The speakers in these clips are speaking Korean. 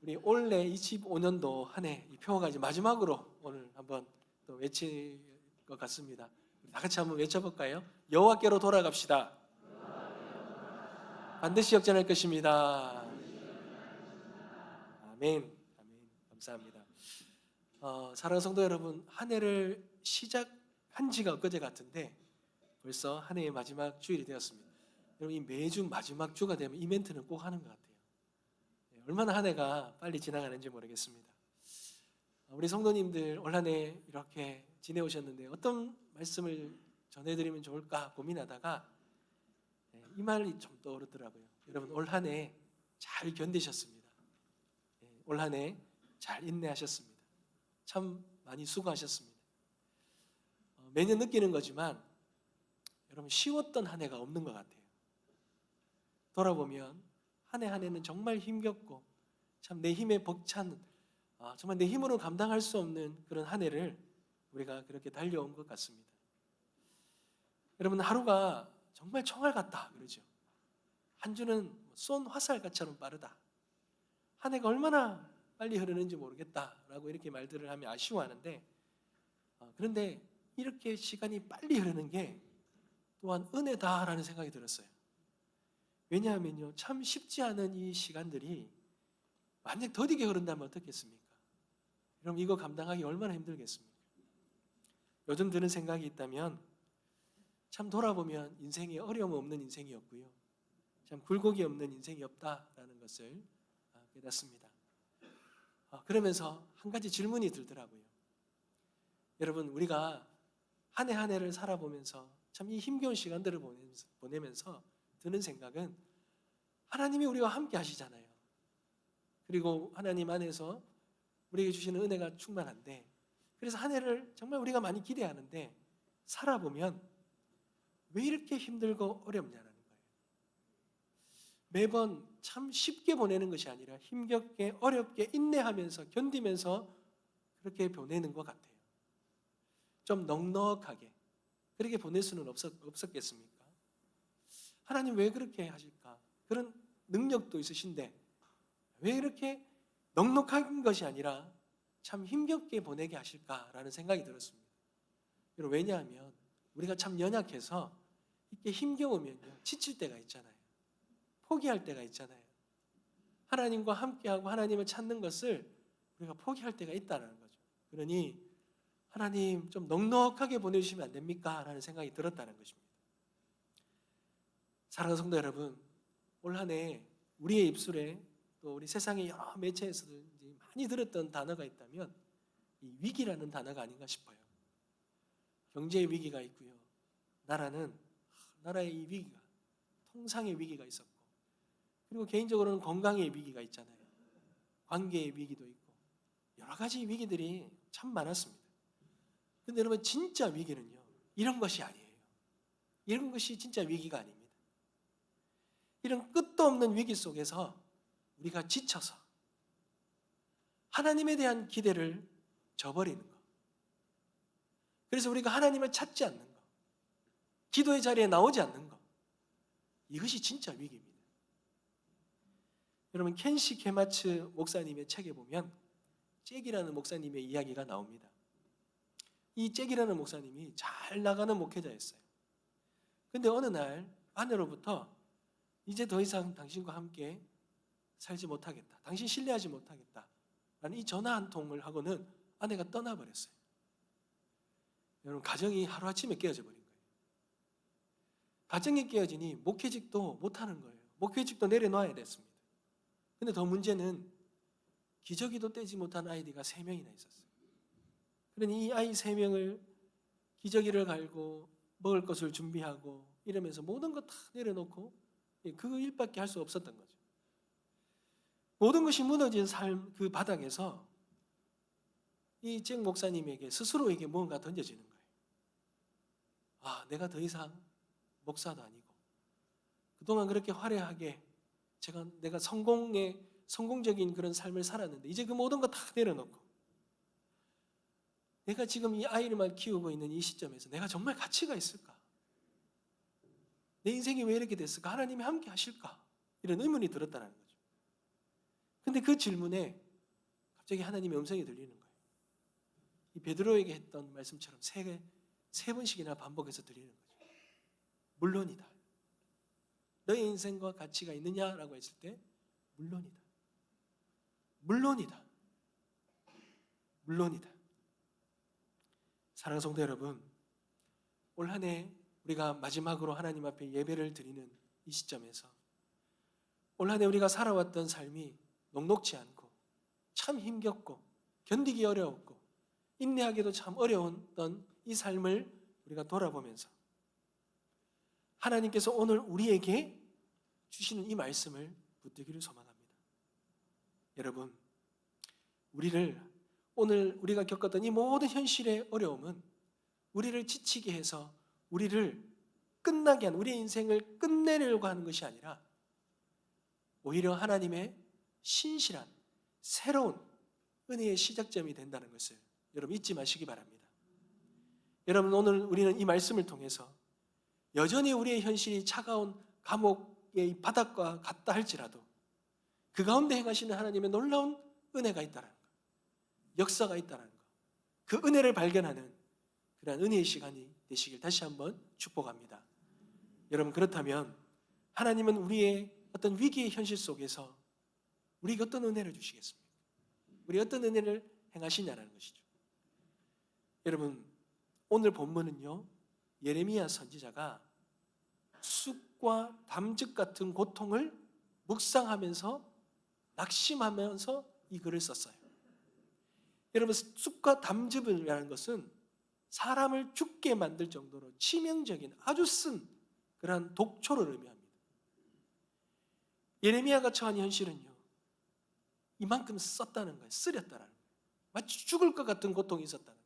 우리 올해 25년도 한 해 이 표어가 이제 마지막으로 오늘 한번 또 외칠 것 같습니다. 다 같이 한번 외쳐볼까요? 여호와께로 돌아갑시다. 반드시 역전할 것입니다. 아멘. 아멘. 감사합니다. 사랑하는 성도 여러분, 한 해를 시작한 지가 엊그제 같은데 벌써 한 해의 마지막 주일이 되었습니다. 여러분, 이 매주 마지막 주가 되면 이 멘트는 꼭 하는 것 같아요. 얼마나 한 해가 빨리 지나가는지 모르겠습니다. 우리 성도님들 올 한 해 이렇게 지내오셨는데 어떤 말씀을 전해드리면 좋을까 고민하다가 이 말이 좀 떠오르더라고요. 여러분, 올 한 해 잘 견디셨습니다. 올 한 해 잘 인내하셨습니다. 참 많이 수고하셨습니다. 매년 느끼는 거지만 여러분, 쉬웠던 한 해가 없는 것 같아요. 돌아보면 한 해 한 해는 정말 힘겹고 참 내 힘에 벅찬, 정말 내 힘으로 감당할 수 없는 그런 한 해를 우리가 그렇게 달려온 것 같습니다. 여러분, 하루가 정말 총알 같다 그러죠. 한 주는 쏜 화살같이처럼 빠르다. 한 해가 얼마나 빨리 흐르는지 모르겠다라고 이렇게 말들을 하며 아쉬워하는데, 그런데 이렇게 시간이 빨리 흐르는 게 또한 은혜다라는 생각이 들었어요. 왜냐하면요, 참 쉽지 않은 이 시간들이 만약 더디게 흐른다면 어떻겠습니까? 그럼 이거 감당하기 얼마나 힘들겠습니까? 요즘 드는 생각이 있다면 참 돌아보면 인생이 어려움 없는 인생이었고요, 참 굴곡이 없는 인생이 없다라는 것을 깨닫습니다. 그러면서 한 가지 질문이 들더라고요. 여러분, 우리가 한 해 한 해를 살아보면서 참 이 힘겨운 시간들을 보내면서 드는 생각은 하나님이 우리와 함께 하시잖아요. 그리고 하나님 안에서 우리에게 주시는 은혜가 충만한데, 그래서 한 해를 정말 우리가 많이 기대하는데 살아보면 왜 이렇게 힘들고 어렵냐는 거예요. 매번 참 쉽게 보내는 것이 아니라 힘겹게 어렵게 인내하면서 견디면서 그렇게 보내는 것 같아요. 좀 넉넉하게 그렇게 보낼 수는 없었겠습니까? 하나님 왜 그렇게 하실까? 그런 능력도 있으신데 왜 이렇게 넉넉한 것이 아니라 참 힘겹게 보내게 하실까라는 생각이 들었습니다. 왜냐하면 우리가 참 연약해서 이렇게 힘겨우면요, 지칠 때가 있잖아요. 포기할 때가 있잖아요. 하나님과 함께하고 하나님을 찾는 것을 우리가 포기할 때가 있다는 거죠. 그러니 하나님 좀 넉넉하게 보내주시면 안 됩니까? 라는 생각이 들었다는 것입니다. 사랑하는 성도 여러분, 올 한 해 우리의 입술에 또 우리 세상의 여러 매체에서도 많이 들었던 단어가 있다면 이 위기라는 단어가 아닌가 싶어요. 경제의 위기가 있고요. 나라의 이 위기가, 통상의 위기가 있었고, 그리고 개인적으로는 건강의 위기가 있잖아요. 관계의 위기도 있고 여러 가지 위기들이 참 많았습니다. 그런데 여러분, 진짜 위기는요, 이런 것이 아니에요. 이런 것이 진짜 위기가 아닙니다. 이런 끝도 없는 위기 속에서 우리가 지쳐서 하나님에 대한 기대를 저버리는 것, 그래서 우리가 하나님을 찾지 않는 것, 기도의 자리에 나오지 않는 것, 이것이 진짜 위기입니다. 여러분, 켄시 게마츠 목사님의 책에 보면 잭이라는 목사님의 이야기가 나옵니다. 이 잭이라는 목사님이 잘 나가는 목회자였어요. 그런데 어느 날 아내로부터 이제 더 이상 당신과 함께 살지 못하겠다, 당신 신뢰하지 못하겠다 라는 이 전화 한 통을 하고는 아내가 떠나버렸어요. 여러분, 가정이 하루아침에 깨어져 버린 거예요. 가정이 깨어지니 목회직도 못하는 거예요. 목회직도 내려놔야 됐습니다. 근데 더 문제는 기저귀도 떼지 못한 아이들이 3명이나 있었어요. 그러니 이 아이 3명을 기저귀를 갈고 먹을 것을 준비하고 이러면서 모든 것 다 내려놓고 그 일밖에 할 수 없었던 거죠. 모든 것이 무너진 삶 그 바닥에서 이 잭 목사님에게 스스로에게 뭔가 던져지는 거예요. 내가 더 이상 목사도 아니고 그동안 그렇게 화려하게 내가 성공적인 그런 삶을 살았는데 이제 그 모든 거 다 내려놓고 내가 지금 이 아이를만 키우고 있는 이 시점에서 내가 정말 가치가 있을까? 내 인생이 왜 이렇게 됐을까? 하나님이 함께 하실까? 이런 의문이 들었다는 거죠. 근데 그 질문에 갑자기 하나님의 음성이 들리는 거예요. 이 베드로에게 했던 말씀처럼 세 번씩이나 반복해서 들리는 거죠. 물론이다. 너의 인생과 가치가 있느냐라고 했을 때 물론이다. 물론이다. 물론이다. 사랑하는 성도 여러분, 올 한 해 우리가 마지막으로 하나님 앞에 예배를 드리는 이 시점에서 올 한 해 우리가 살아왔던 삶이 녹록지 않고 참 힘겹고 견디기 어려웠고 인내하기도 참 어려웠던 이 삶을 우리가 돌아보면서 하나님께서 오늘 우리에게 주시는 이 말씀을 붙들기를 소망합니다. 여러분, 오늘 우리가 겪었던 이 모든 현실의 어려움은 우리를 지치게 해서 우리를 끝나게 한 우리의 인생을 끝내려고 하는 것이 아니라 오히려 하나님의 신실한 새로운 은혜의 시작점이 된다는 것을 여러분 잊지 마시기 바랍니다. 여러분, 오늘 우리는 이 말씀을 통해서 여전히 우리의 현실이 차가운 감옥의 바닥과 같다 할지라도 그 가운데 행하시는 하나님의 놀라운 은혜가 있다는 것, 역사가 있다는 것, 그 은혜를 발견하는 그런 은혜의 시간이 되시길 다시 한번 축복합니다. 여러분, 그렇다면 하나님은 우리의 어떤 위기의 현실 속에서 우리에게 어떤 은혜를 주시겠습니까? 우리 어떤 은혜를 행하시냐는 것이죠. 여러분, 오늘 본문은요, 예레미야 선지자가 쑥과 담즙 같은 고통을 묵상하면서 낙심하면서 이 글을 썼어요. 여러분, 쑥과 담즙이라는 것은 사람을 죽게 만들 정도로 치명적인 아주 쓴 그러한 독초를 의미합니다. 예레미야가 처한 현실은요, 이만큼 썼다는 거예요. 쓰렸다는 거예요. 마치 죽을 것 같은 고통이 있었다는 거예요.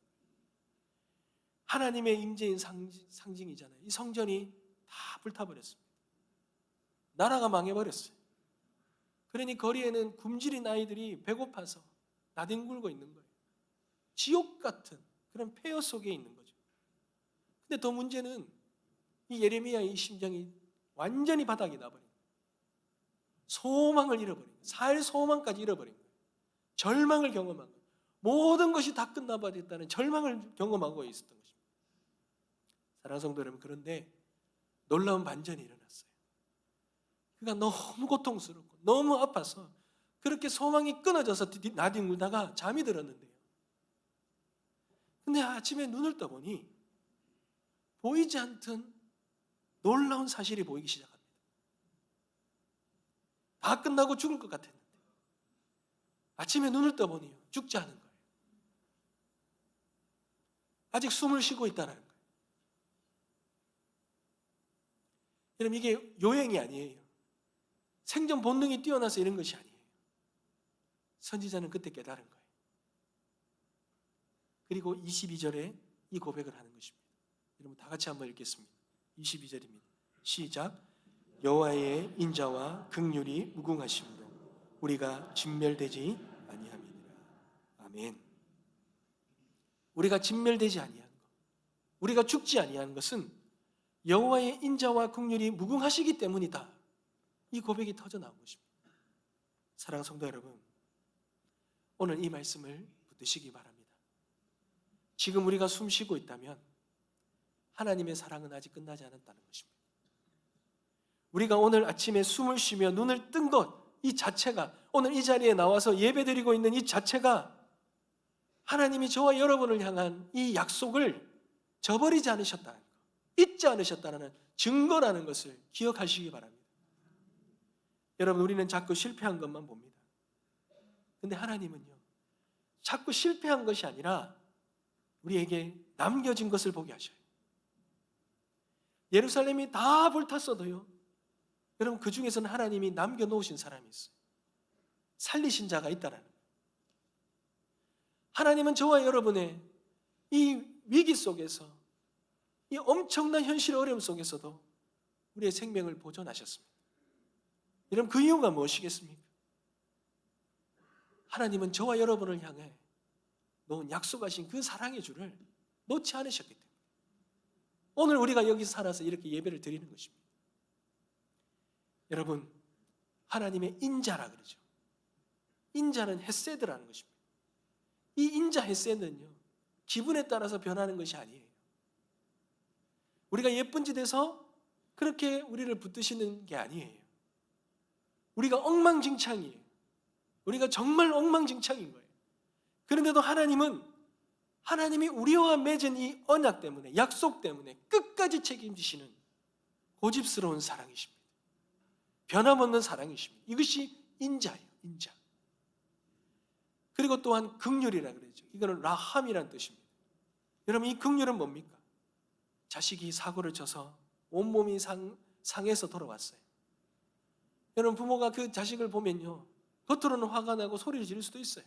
하나님의 임재인 상징이잖아요. 이 성전이 다 불타버렸습니다. 나라가 망해버렸어요. 그러니 거리에는 굶주린 아이들이 배고파서 나뒹굴고 있는 거예요. 지옥 같은 그런 폐허 속에 있는 거죠. 근데 더 문제는 이 예레미야의 심정이 완전히 바닥이 나버린 거예요. 소망을 잃어버린 거예요. 살 소망까지 잃어버린 거예요. 절망을 경험한 거예요. 모든 것이 다 끝나버렸다는 절망을 경험하고 있었던 것입니다. 사랑하는 성도 여러분, 그런데 놀라운 반전이 일어났어요. 그가 너무 고통스럽고 너무 아파서 그렇게 소망이 끊어져서 나뒹굴다가 잠이 들었는데요. 근데 아침에 눈을 떠보니 보이지 않던 놀라운 사실이 보이기 시작합니다. 다 끝나고 죽을 것 같았는데 아침에 눈을 떠보니 죽지 않은 거예요. 아직 숨을 쉬고 있다는 거예요. 여러분, 이게 요행이 아니에요. 생존 본능이 뛰어나서 이런 것이 아니에요. 선지자는 그때 깨달은 거예요. 그리고 22절에 이 고백을 하는 것입니다. 여러분, 다 같이 한번 읽겠습니다. 22절입니다. 시작. 여호와의 인자와 긍휼이 무궁하심으로 우리가 진멸되지 아니함이니라. 아멘. 우리가 진멸되지 아니한 것, 우리가 죽지 아니한 것은 여호와의 인자와 긍휼이 무궁하시기 때문이다. 이 고백이 터져 나온 것입니다. 사랑하는 성도 여러분, 오늘 이 말씀을 붙드시기 바랍니다. 지금 우리가 숨 쉬고 있다면 하나님의 사랑은 아직 끝나지 않았다는 것입니다. 우리가 오늘 아침에 숨을 쉬며 눈을 뜬 것 이 자체가, 오늘 이 자리에 나와서 예배드리고 있는 이 자체가 하나님이 저와 여러분을 향한 이 약속을 저버리지 않으셨다는 것, 잊지 않으셨다는 증거라는 것을 기억하시기 바랍니다. 여러분, 우리는 자꾸 실패한 것만 봅니다. 근데 하나님은요, 자꾸 실패한 것이 아니라 우리에게 남겨진 것을 보게 하셔요. 예루살렘이 다 불탔어도요, 여러분, 그 중에서는 하나님이 남겨놓으신 사람이 있어요. 살리신 자가 있다는 거예요. 하나님은 저와 여러분의 이 위기 속에서, 이 엄청난 현실의 어려움 속에서도 우리의 생명을 보존하셨습니다. 여러분, 그 이유가 무엇이겠습니까? 하나님은 저와 여러분을 향해 놓은 약속하신 그 사랑의 줄을 놓지 않으셨기 때문에 오늘 우리가 여기 살아서 이렇게 예배를 드리는 것입니다. 여러분, 하나님의 인자라 그러죠. 인자는 헤세드라는 것입니다. 이 인자 헤세드는요, 기분에 따라서 변하는 것이 아니에요. 우리가 예쁜 짓에서 그렇게 우리를 붙드시는 게 아니에요. 우리가 엉망진창이에요. 우리가 정말 엉망진창인 거예요. 그런데도 하나님이 우리와 맺은 이 언약 때문에, 약속 때문에 끝까지 책임지시는 고집스러운 사랑이십니다. 변함없는 사랑이십니다. 이것이 인자예요, 인자. 그리고 또한 긍휼이라 그러죠. 이거는 라함이라는 뜻입니다. 여러분, 이 긍휼은 뭡니까? 자식이 사고를 쳐서 온몸이 상해서 돌아왔어요. 여러분, 부모가 그 자식을 보면요, 겉으로는 화가 나고 소리를 지를 수도 있어요.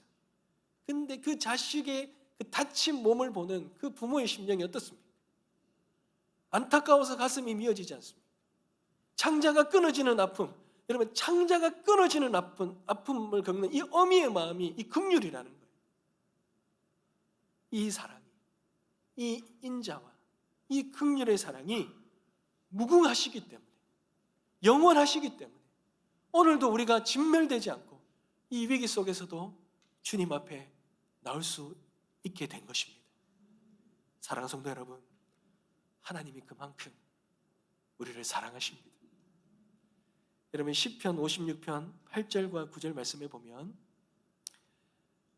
근데 그 자식의 그 다친 몸을 보는 그 부모의 심정이 어떻습니까? 안타까워서 가슴이 미어지지 않습니까? 창자가 끊어지는 아픔, 여러분, 창자가 끊어지는 아픔을 겪는 이 어미의 마음이 이 긍휼이라는 거예요. 이 사랑이, 이 인자와 이 긍휼의 사랑이 무궁하시기 때문에, 영원하시기 때문에 오늘도 우리가 진멸되지 않고 이 위기 속에서도 주님 앞에 나올 수 있게 된 것입니다. 사랑하는 성도 여러분, 하나님이 그만큼 우리를 사랑하십니다. 여러분, 시편 56편 8절과 9절 말씀에 보면,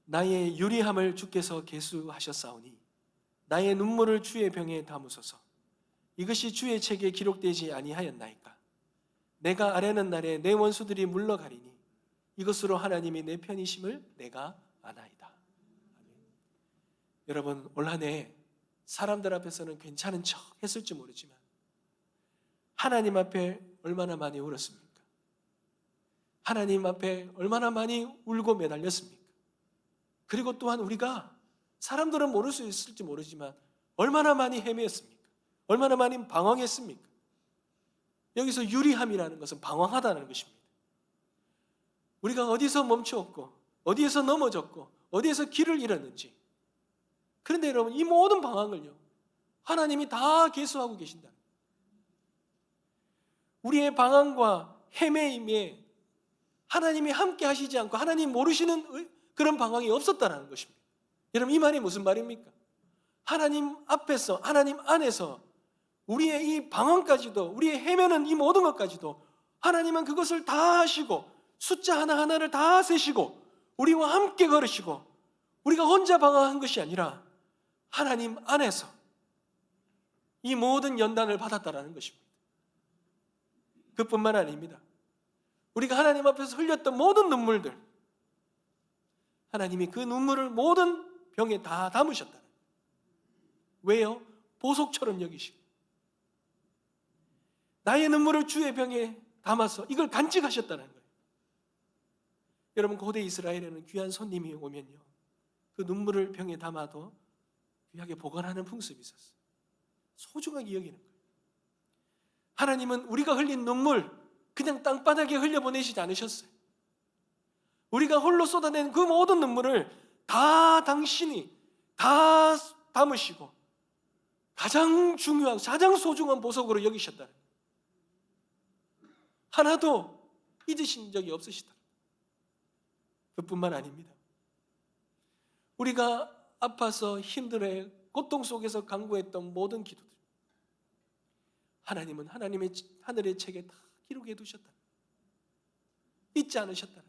나의 유리함을 주께서 계수하셨사오니 나의 눈물을 주의 병에 담으소서. 이것이 주의 책에 기록되지 아니하였나이까. 내가 아뢰는 날에 내 원수들이 물러가리니 이것으로 하나님이 내 편이심을 내가 아나이다. 아멘. 여러분, 올 한 해 사람들 앞에서는 괜찮은 척 했을지 모르지만 하나님 앞에 얼마나 많이 울었습니까? 하나님 앞에 얼마나 많이 울고 매달렸습니까? 그리고 또한 우리가, 사람들은 모를 수 있을지 모르지만 얼마나 많이 헤매었습니까? 얼마나 많이 방황했습니까? 여기서 유리함이라는 것은 방황하다는 것입니다. 우리가 어디서 멈추었고, 어디에서 넘어졌고, 어디에서 길을 잃었는지. 그런데 여러분, 이 모든 방황을요, 하나님이 다 계수하고 계신다. 우리의 방황과 헤매임에 하나님이 함께 하시지 않고 하나님 모르시는 그런 방황이 없었다는 것입니다. 여러분, 이 말이 무슨 말입니까? 하나님 앞에서, 하나님 안에서 우리의 이 방황까지도, 우리의 헤매는 이 모든 것까지도 하나님은 그것을 다 하시고 숫자 하나하나를 다 세시고 우리와 함께 걸으시고, 우리가 혼자 방황한 것이 아니라 하나님 안에서 이 모든 연단을 받았다라는 것입니다. 그뿐만 아닙니다. 우리가 하나님 앞에서 흘렸던 모든 눈물들, 하나님이 그 눈물을 모든 병에 다 담으셨다. 왜요? 보석처럼 여기시고 나의 눈물을 주의 병에 담아서 이걸 간직하셨다는 거예요. 여러분, 고대 이스라엘에는 귀한 손님이 오면요, 그 눈물을 병에 담아도 귀하게 보관하는 풍습이 있었어요. 소중하게 여기는 거예요. 하나님은 우리가 흘린 눈물 그냥 땅바닥에 흘려보내시지 않으셨어요. 우리가 홀로 쏟아낸 그 모든 눈물을 다 당신이 다 담으시고 가장 중요하고 가장 소중한 보석으로 여기셨다. 하나도 잊으신 적이 없으시다. 그뿐만 아닙니다. 우리가 아파서 힘들어 고통 속에서 간구했던 모든 기도들, 하나님은 하나님의 하늘의 책에 다 기록해 두셨다. 잊지 않으셨다.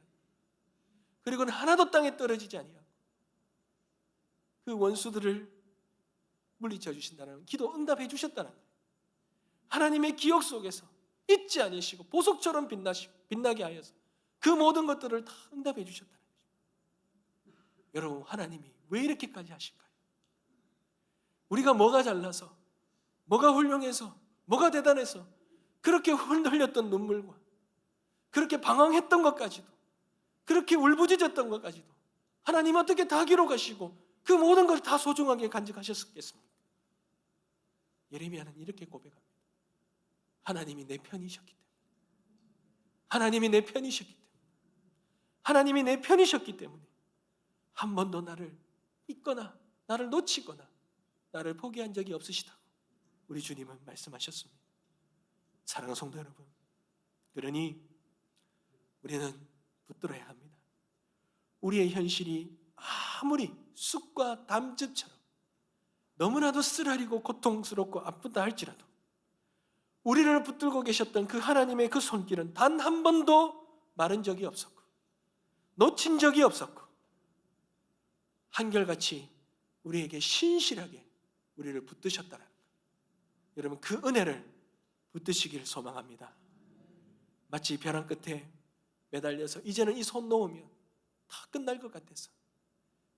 그리고는 하나도 땅에 떨어지지 아니하고 그 원수들을 물리쳐 주신다는, 기도 응답해 주셨다는 거예요. 하나님의 기억 속에서 잊지 않으시고 보석처럼 빛나게 하여서 그 모든 것들을 다 응답해 주셨다는 거죠. 여러분, 하나님이 왜 이렇게까지 하실까요? 우리가 뭐가 잘나서, 뭐가 훌륭해서, 뭐가 대단해서 그렇게 흘렸던 눈물과 그렇게 방황했던 것까지도, 그렇게 울부짖었던 것까지도 하나님 어떻게 다 기록하시고 그 모든 걸 다 소중하게 간직하셨겠습니까? 예레미야는 이렇게 고백합니다. 하나님이 내 편이셨기 때문에, 하나님이 내 편이셨기 때문에, 하나님이 내 편이셨기 때문에 한 번도 나를 잊거나 나를 놓치거나 나를 포기한 적이 없으시다고 우리 주님은 말씀하셨습니다. 사랑하는 성도 여러분, 그러니 우리는 붙들어야 합니다. 우리의 현실이 아무리 쑥과 담즙처럼 너무나도 쓰라리고 고통스럽고 아프다 할지라도 우리를 붙들고 계셨던 그 하나님의 그 손길은 단 한 번도 마른 적이 없었고 놓친 적이 없었고 한결같이 우리에게 신실하게 우리를 붙드셨다는 것. 여러분, 그 은혜를 붙드시길 소망합니다. 마치 벼랑 끝에 매달려서 이제는 이 손 놓으면 다 끝날 것 같아서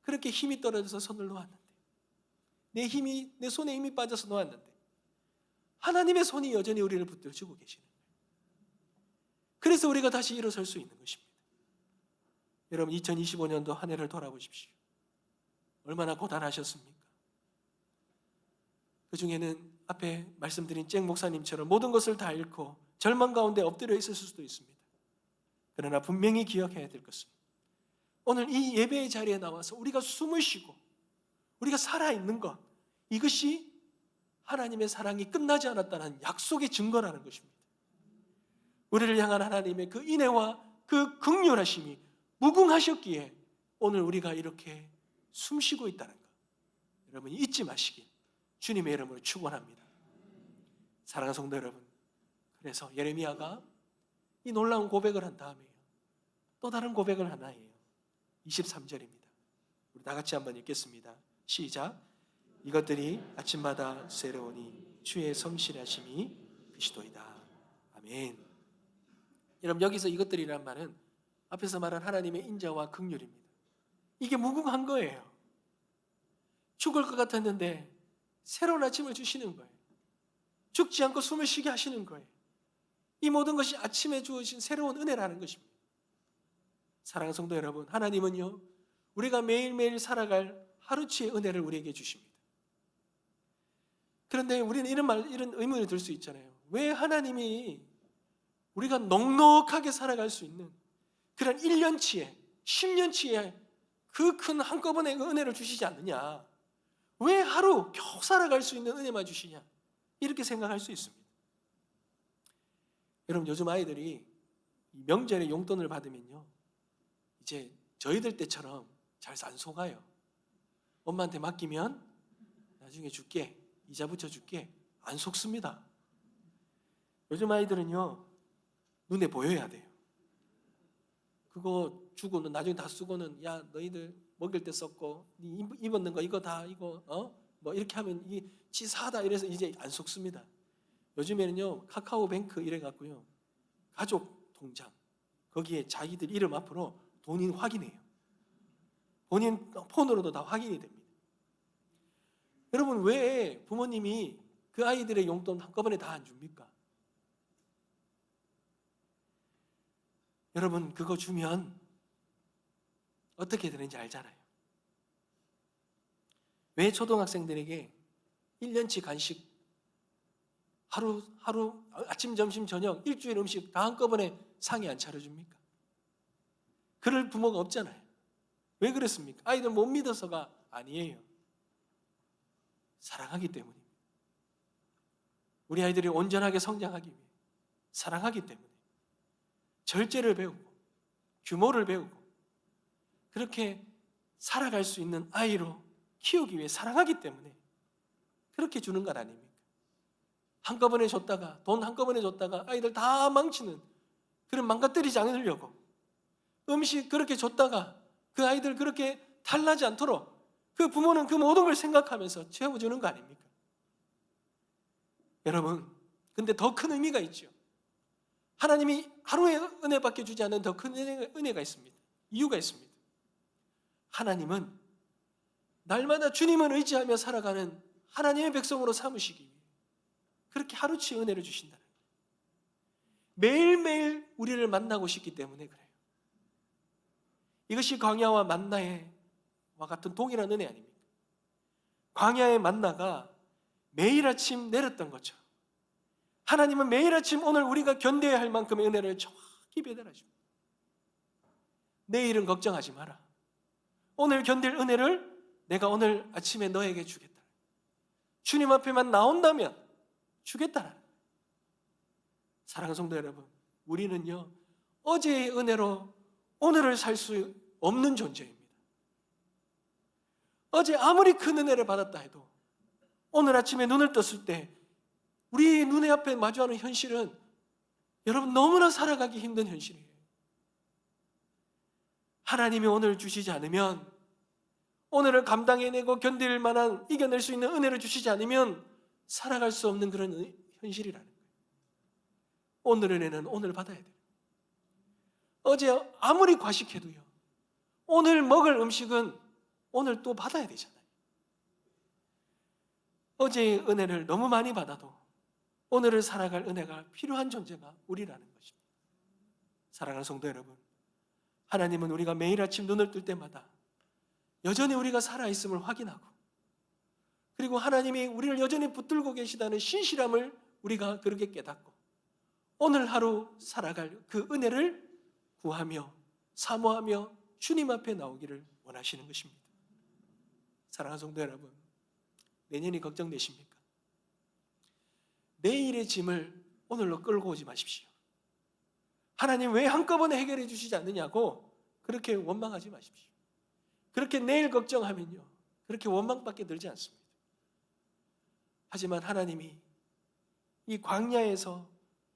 그렇게 힘이 떨어져서 손을 놓았는데, 내 손에 힘이 빠져서 놓았는데 하나님의 손이 여전히 우리를 붙들어주고 계시는 거예요. 그래서 우리가 다시 일어설 수 있는 것입니다. 여러분, 2025년도 한 해를 돌아보십시오. 얼마나 고단하셨습니까? 그 중에는 앞에 말씀드린 잭 목사님처럼 모든 것을 다 잃고 절망 가운데 엎드려 있을 수도 있습니다. 그러나 분명히 기억해야 될 것은 오늘 이 예배의 자리에 나와서 우리가 숨을 쉬고 우리가 살아있는 것, 이것이 하나님의 사랑이 끝나지 않았다는 약속의 증거라는 것입니다. 우리를 향한 하나님의 그 인애와 그 긍휼하심이 무궁하셨기에 오늘 우리가 이렇게 숨쉬고 있다는 것, 여러분 잊지 마시길 주님의 이름으로 축원합니다. 사랑하는 성도 여러분, 그래서 예레미야가 이 놀라운 고백을 한 다음에요, 또 다른 고백을 하나 해요. 23절입니다. 우리 다 같이 한번 읽겠습니다. 시작. 이것들이 아침마다 새로우니 주의 성실하심이 그리스도이다. 아멘. 여러분, 여기서 이것들이란 말은 앞에서 말한 하나님의 인자와 긍휼입니다. 이게 무궁한 거예요. 죽을 것 같았는데 새로운 아침을 주시는 거예요. 죽지 않고 숨을 쉬게 하시는 거예요. 이 모든 것이 아침에 주어진 새로운 은혜라는 것입니다. 사랑하는 성도 여러분, 하나님은요, 우리가 매일매일 살아갈 하루치의 은혜를 우리에게 주십니다. 그런데 우리는 이런 의문을 들 수 있잖아요. 왜 하나님이 우리가 넉넉하게 살아갈 수 있는 그런 1년치에 10년치에 그 큰 한꺼번에 그 은혜를 주시지 않느냐, 왜 하루 겨우 살아갈 수 있는 은혜만 주시냐, 이렇게 생각할 수 있습니다. 여러분, 요즘 아이들이 명절에 용돈을 받으면요, 이제 저희들 때처럼 잘 안 속아요. 엄마한테 맡기면 나중에 줄게, 이자 붙여줄게, 안 속습니다. 요즘 아이들은요, 눈에 보여야 돼요. 그거 주고는 나중에 다 쓰고는, 야 너희들 먹일 때 썼고 네 입었는 거 이거 다 이거 뭐 이렇게 하면 이게 치사하다, 이래서 이제 안 속습니다. 요즘에는요, 카카오뱅크 이래 갖고요, 가족 통장 거기에 자기들 이름 앞으로 본인 확인해요. 본인 폰으로도 다 확인이 됩니다. 여러분, 왜 부모님이 그 아이들의 용돈 한꺼번에 다 안 줍니까? 여러분, 그거 주면 어떻게 되는지 알잖아요. 왜 초등학생들에게 1년치 간식 하루 아침 점심 저녁 일주일 음식 다 한꺼번에 상에 안 차려줍니까? 그럴 부모가 없잖아요. 왜 그렇습니까? 아이들 못 믿어서가 아니에요. 사랑하기 때문입니다. 우리 아이들이 온전하게 성장하기 위해 사랑하기 때문에 절제를 배우고 규모를 배우고 그렇게 살아갈 수 있는 아이로 키우기 위해 사랑하기 때문에 그렇게 주는 것 아닙니까? 한꺼번에 줬다가, 돈 한꺼번에 줬다가 아이들 다 망치는, 그런 망가뜨리지 않으려고 음식 그렇게 줬다가 그 아이들 그렇게 탈나지 않도록 그 부모는 그 모든 걸 생각하면서 채워주는 거 아닙니까? 여러분, 근데 더 큰 의미가 있죠. 하나님이 하루에 은혜밖에 주지 않는 더 큰 은혜가 있습니다. 이유가 있습니다. 하나님은 날마다 주님을 의지하며 살아가는 하나님의 백성으로 삼으시기 위해 그렇게 하루치 은혜를 주신다는 거예요. 매일매일 우리를 만나고 싶기 때문에 그래요. 이것이 광야와 만나와 같은 동일한 은혜 아닙니까? 광야의 만나가 매일 아침 내렸던 것처럼 하나님은 매일 아침 오늘 우리가 견뎌야 할 만큼의 은혜를 정확히 배달하십니다. 내일은 걱정하지 마라. 오늘 견딜 은혜를 내가 오늘 아침에 너에게 주겠다. 주님 앞에만 나온다면 주겠다. 사랑하는 성도 여러분, 우리는요, 어제의 은혜로 오늘을 살 수 없는 존재입니다. 어제 아무리 큰 은혜를 받았다 해도 오늘 아침에 눈을 떴을 때 우리 눈에 앞에 마주하는 현실은 여러분 너무나 살아가기 힘든 현실이에요. 하나님이 오늘 주시지 않으면, 오늘을 감당해내고 견딜 만한, 이겨낼 수 있는 은혜를 주시지 않으면 살아갈 수 없는 그런 현실이라는 거예요. 오늘 은혜는 오늘 받아야 돼요. 어제 아무리 과식해도요, 오늘 먹을 음식은 오늘 또 받아야 되잖아요. 어제의 은혜를 너무 많이 받아도 오늘을 살아갈 은혜가 필요한 존재가 우리라는 것입니다. 사랑하는 성도 여러분, 하나님은 우리가 매일 아침 눈을 뜰 때마다 여전히 우리가 살아있음을 확인하고, 그리고 하나님이 우리를 여전히 붙들고 계시다는 신실함을 우리가 그렇게 깨닫고 오늘 하루 살아갈 그 은혜를 구하며 사모하며 주님 앞에 나오기를 원하시는 것입니다. 사랑하는 성도 여러분, 내년이 걱정되십니까? 내일의 짐을 오늘로 끌고 오지 마십시오. 하나님 왜 한꺼번에 해결해 주시지 않느냐고 그렇게 원망하지 마십시오. 그렇게 내일 걱정하면요, 그렇게 원망밖에 들지 않습니다. 하지만 하나님이 이 광야에서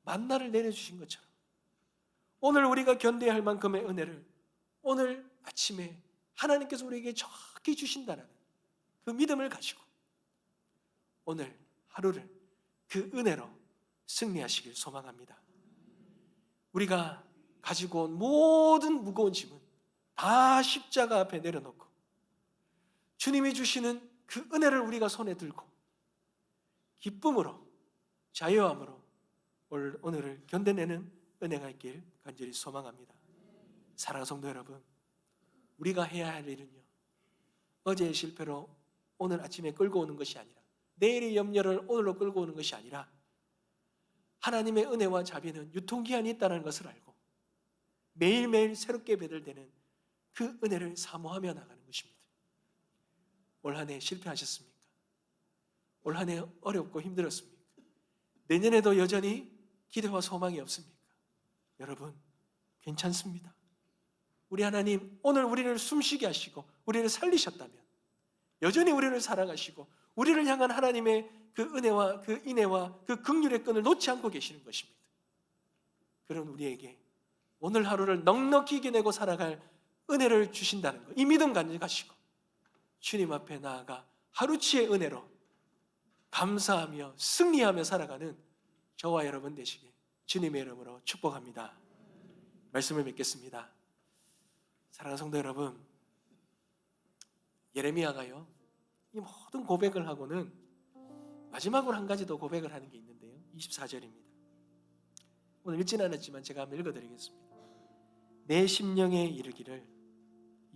만나를 내려주신 것처럼 오늘 우리가 견뎌야 할 만큼의 은혜를 오늘 아침에 하나님께서 우리에게 정확히 주신다는 그 믿음을 가지고 오늘 하루를 그 은혜로 승리하시길 소망합니다. 우리가 가지고 온 모든 무거운 짐은 다 십자가 앞에 내려놓고 주님이 주시는 그 은혜를 우리가 손에 들고 기쁨으로, 자유함으로 오늘을 견뎌내는 은혜가 있길 간절히 소망합니다. 사랑하는 성도 여러분, 우리가 해야 할 일은요, 어제의 실패로 오늘 아침에 끌고 오는 것이 아니라, 내일의 염려를 오늘로 끌고 오는 것이 아니라, 하나님의 은혜와 자비는 유통기한이 있다는 것을 알고 매일매일 새롭게 배달되는 그 은혜를 사모하며 나가는 것입니다. 올 한 해 실패하셨습니까? 올 한 해 어렵고 힘들었습니까? 내년에도 여전히 기대와 소망이 없습니까? 여러분, 괜찮습니다. 우리 하나님 오늘 우리를 숨쉬게 하시고 우리를 살리셨다면 여전히 우리를 사랑하시고 우리를 향한 하나님의 그 은혜와 그 인애와 그 긍휼의 끈을 놓지 않고 계시는 것입니다. 그런 우리에게 오늘 하루를 넉넉히 이겨내고 살아갈 은혜를 주신다는 것, 이 믿음 가지고 주님 앞에 나아가 하루치의 은혜로 감사하며 승리하며 살아가는 저와 여러분 되시길 주님의 이름으로 축복합니다. 말씀을 맺겠습니다. 사랑하는 성도 여러분, 예레미야가요, 이 모든 고백을 하고는 마지막으로 한 가지 더 고백을 하는 게 있는데요, 24절입니다. 오늘 읽지는 않았지만 제가 한번 읽어드리겠습니다. 내 심령에 이르기를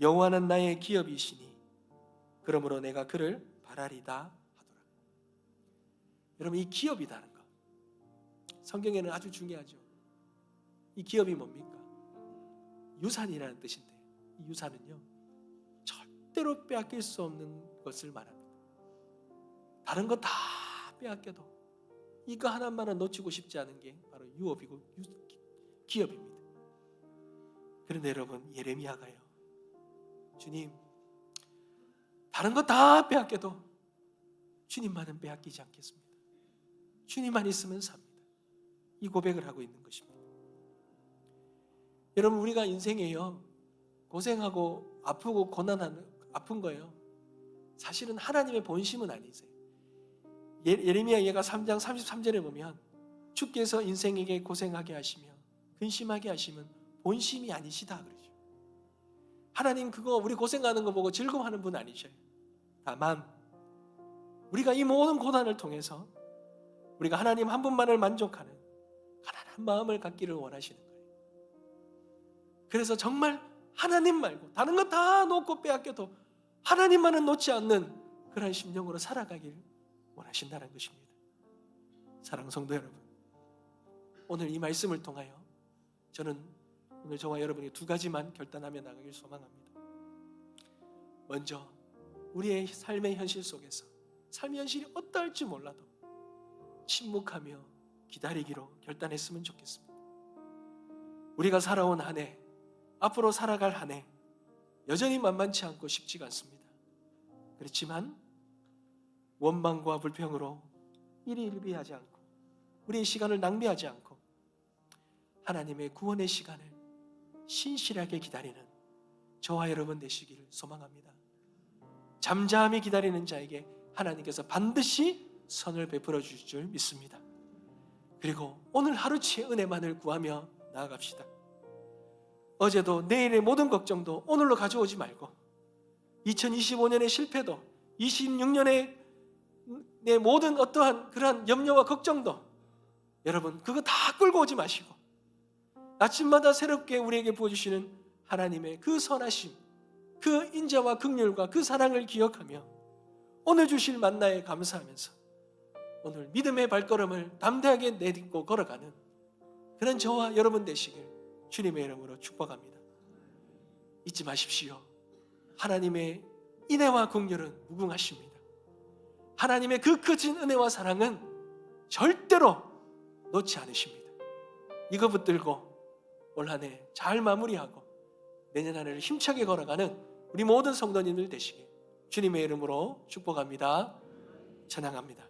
여호와는 나의 기업이시니 그러므로 내가 그를 바라리다 하더라. 여러분, 이 기업이라는 것, 성경에는 아주 중요하죠. 이 기업이 뭡니까? 유산이라는 뜻인데, 이 유산은요, 절대로 빼앗길 수 없는 것을 말합니다. 다른 거 다 빼앗겨도 이거 하나만은 놓치고 싶지 않은 게 바로 유업이고 기업입니다. 그런데 여러분, 예레미야가요, 주님, 다른 거 다 빼앗겨도 주님만은 빼앗기지 않겠습니다. 주님만 있으면 삽니다. 이 고백을 하고 있는 것입니다. 여러분, 우리가 인생에요, 고생하고 아프고 고난하는, 아픈 거예요, 사실은 하나님의 본심은 아니세요. 예레미야 예가 3장 33절에 보면 주께서 인생에게 고생하게 하시며 근심하게 하시면 본심이 아니시다 그러죠. 하나님 그거 우리 고생하는 거 보고 즐거워하는 분 아니셔요. 다만 우리가 이 모든 고난을 통해서 우리가 하나님 한 분만을 만족하는 가난한 마음을 갖기를 원하시는 거예요. 그래서 정말 하나님 말고 다른 거 다 놓고 빼앗겨도 하나님만은 놓지 않는 그런 심령으로 살아가길 원하신다는 것입니다. 사랑하는 성도 여러분, 오늘 이 말씀을 통하여 저는 오늘 저와 여러분이 두 가지만 결단하며 나가길 소망합니다. 먼저 우리의 삶의 현실 속에서 삶의 현실이 어떨지 몰라도 침묵하며 기다리기로 결단했으면 좋겠습니다. 우리가 살아온 한 해, 앞으로 살아갈 한 해, 여전히 만만치 않고 쉽지가 않습니다. 그렇지만 원망과 불평으로 일희일비하지 않고 우리의 시간을 낭비하지 않고 하나님의 구원의 시간을 신실하게 기다리는 저와 여러분 되시기를 소망합니다. 잠잠히 기다리는 자에게 하나님께서 반드시 선을 베풀어 주실 줄 믿습니다. 그리고 오늘 하루치의 은혜만을 구하며 나아갑시다. 어제도 내일의 모든 걱정도 오늘로 가져오지 말고 2025년의 실패도 26년의 내 모든 어떠한 그러한 염려와 걱정도 여러분 그거 다 끌고 오지 마시고 아침마다 새롭게 우리에게 부어주시는 하나님의 그 선하심, 그 인자와 긍휼과 그 사랑을 기억하며 오늘 주실 만나에 감사하면서 오늘 믿음의 발걸음을 담대하게 내딛고 걸어가는 그런 저와 여러분 되시길 주님의 이름으로 축복합니다. 잊지 마십시오. 하나님의 인애와 긍휼은 무궁하십니다. 하나님의 그 크신 은혜와 사랑은 절대로 놓지 않으십니다. 이거 붙들고 올 한 해 잘 마무리하고 내년 한 해를 힘차게 걸어가는 우리 모든 성도님들 되시길 주님의 이름으로 축복합니다. 찬양합니다.